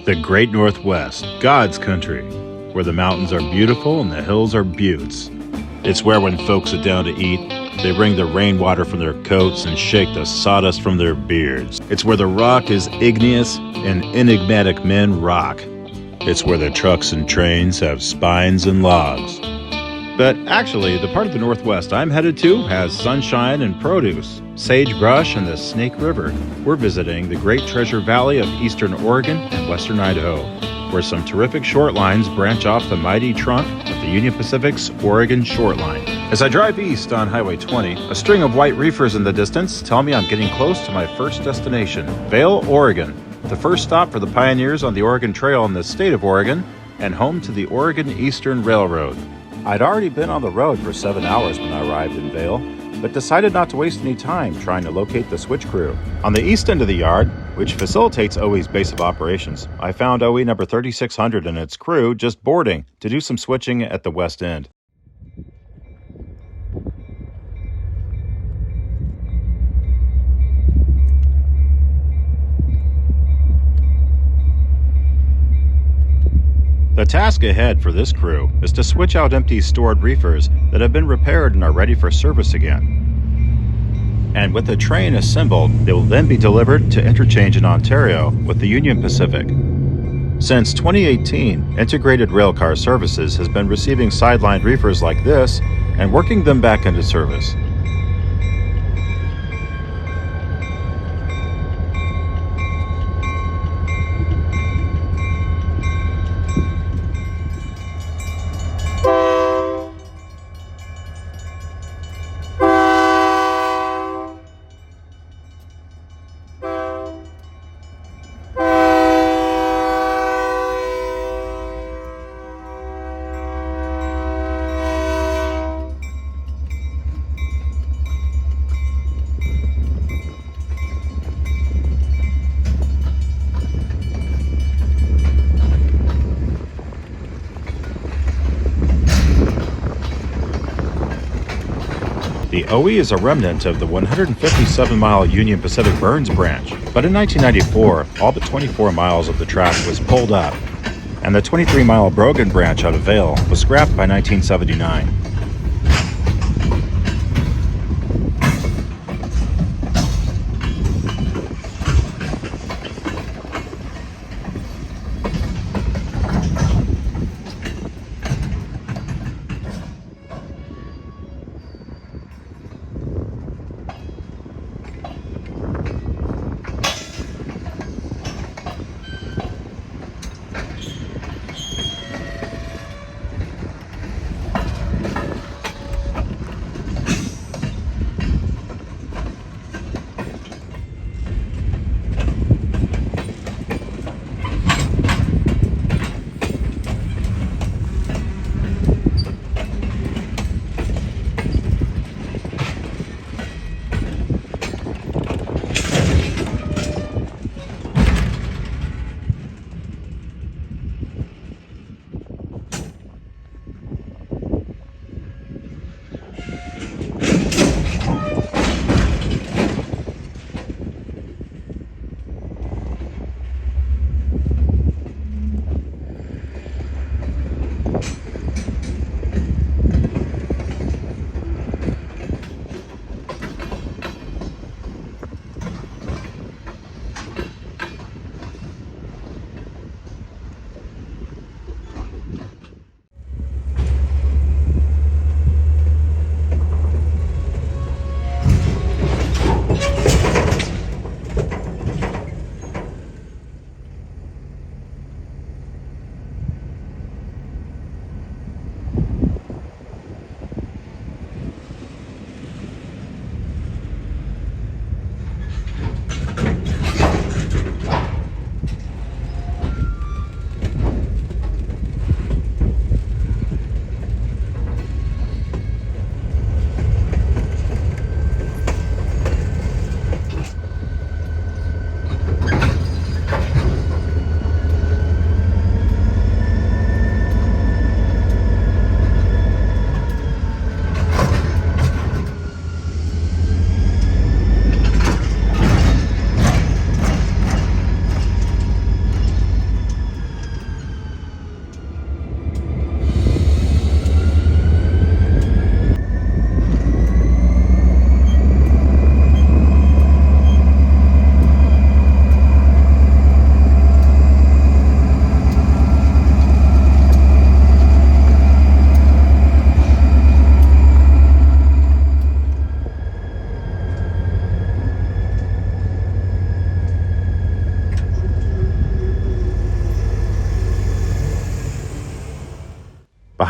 The Great Northwest, God's country, where the mountains are beautiful and the hills are buttes. It's where when folks sit down to eat, they wring the rainwater from their coats and shake the sawdust from their beards. It's where the rock is igneous and enigmatic men rock. It's where the trucks and trains have spines and logs. But actually, the part of the Northwest I'm headed to has sunshine and produce, sagebrush and the Snake River. We're visiting the Great Treasure Valley of eastern Oregon and western Idaho, where some terrific short lines branch off the mighty trunk of the Union Pacific's Oregon Short Line. As I drive east on Highway 20, a string of white reefers in the distance tell me I'm getting close to my first destination, Vail, Oregon, the first stop for the pioneers on the Oregon Trail in the state of Oregon and home to the Oregon Eastern Railroad. I'd already been on the road for 7 hours when I arrived in Vail, but decided not to waste any time trying to locate the switch crew. On the east end of the yard, which facilitates OE's base of operations, I found OE number 3600 and its crew just boarding to do some switching at the west end. The task ahead for this crew is to switch out empty stored reefers that have been repaired and are ready for service again. And with the train assembled, they will then be delivered to interchange in Ontario with the Union Pacific. Since 2018, Integrated Railcar Services has been receiving sidelined reefers like this and working them back into service. The OE is a remnant of the 157-mile Union Pacific Burns branch, but in 1994, all but 24 miles of the track was pulled up, and the 23-mile Brogan branch out of Vail was scrapped by 1979.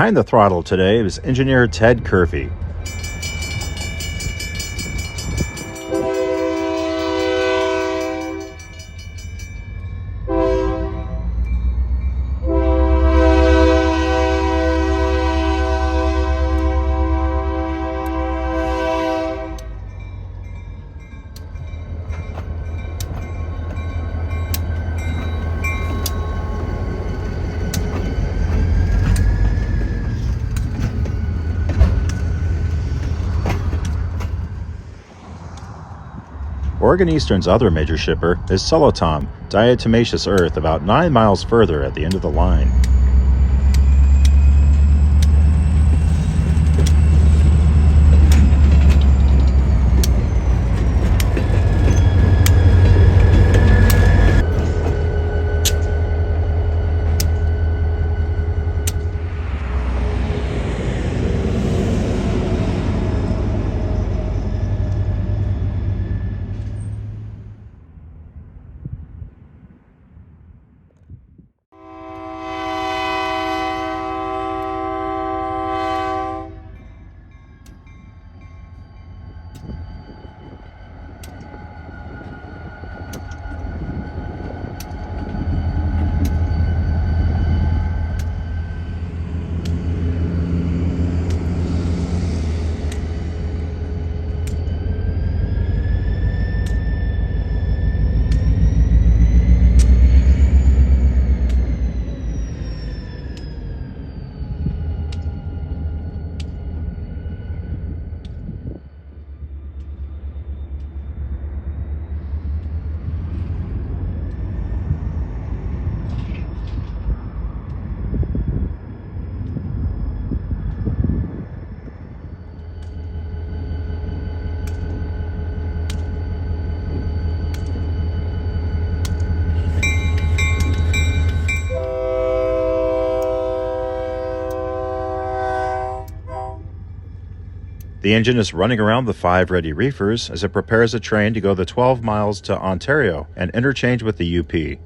Behind the throttle today is engineer Ted Curfey. Oregon Eastern's other major shipper is Solotom, diatomaceous earth about 9 miles further at the end of the line. The engine is running around the 5 ready reefers as it prepares a train to go the 12 miles to Ontario and interchange with the UP.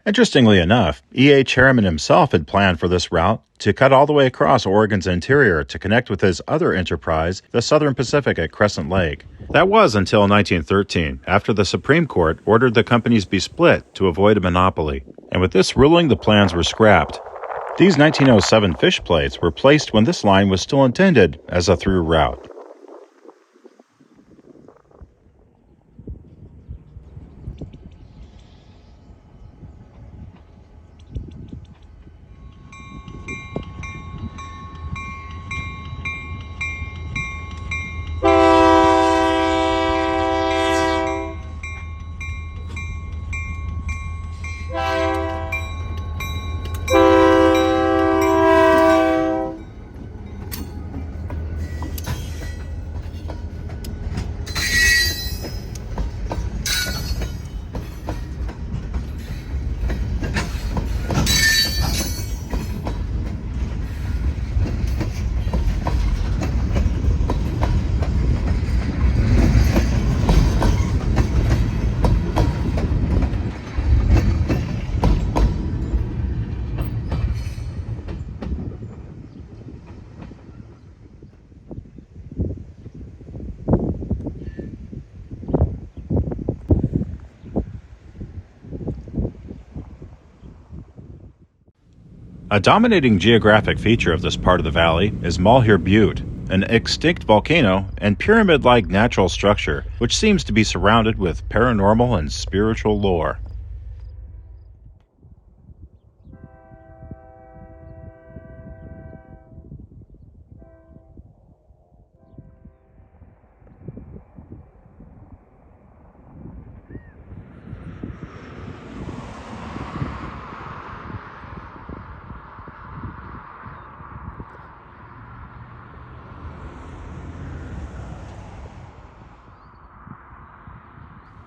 Interestingly enough, EA chairman himself had planned for this route to cut all the way across Oregon's interior to connect with his other enterprise, the Southern Pacific at Crescent Lake. That was until 1913, after the Supreme Court ordered the companies be split to avoid a monopoly. And with this ruling, the plans were scrapped. These 1907 fish plates were placed when this line was still intended as a through route. A dominating geographic feature of this part of the valley is Malheur Butte, an extinct volcano and pyramid-like natural structure which seems to be surrounded with paranormal and spiritual lore.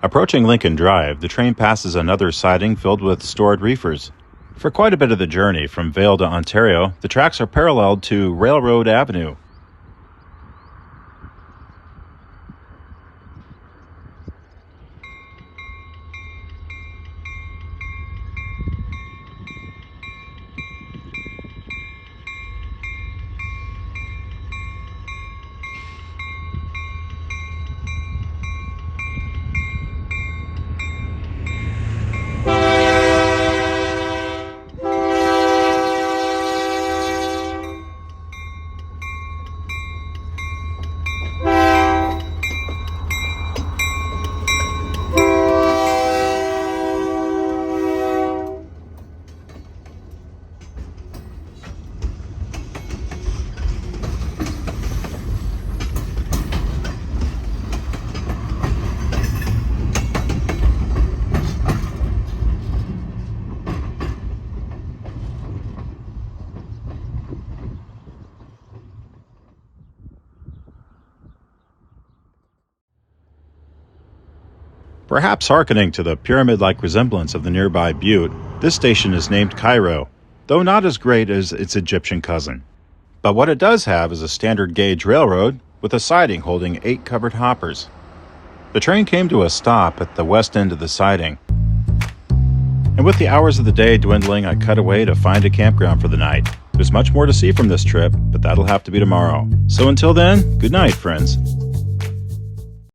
Approaching Lincoln Drive, the train passes another siding filled with stored reefers. For quite a bit of the journey from Vail to Ontario, the tracks are paralleled to Railroad Avenue. Perhaps hearkening to the pyramid-like resemblance of the nearby butte, this station is named Cairo, though not as great as its Egyptian cousin. But what it does have is a standard gauge railroad with a siding holding 8 covered hoppers. The train came to a stop at the west end of the siding, and with the hours of the day dwindling, I cut away to find a campground for the night. There's much more to see from this trip, but that'll have to be tomorrow. So until then, good night, friends.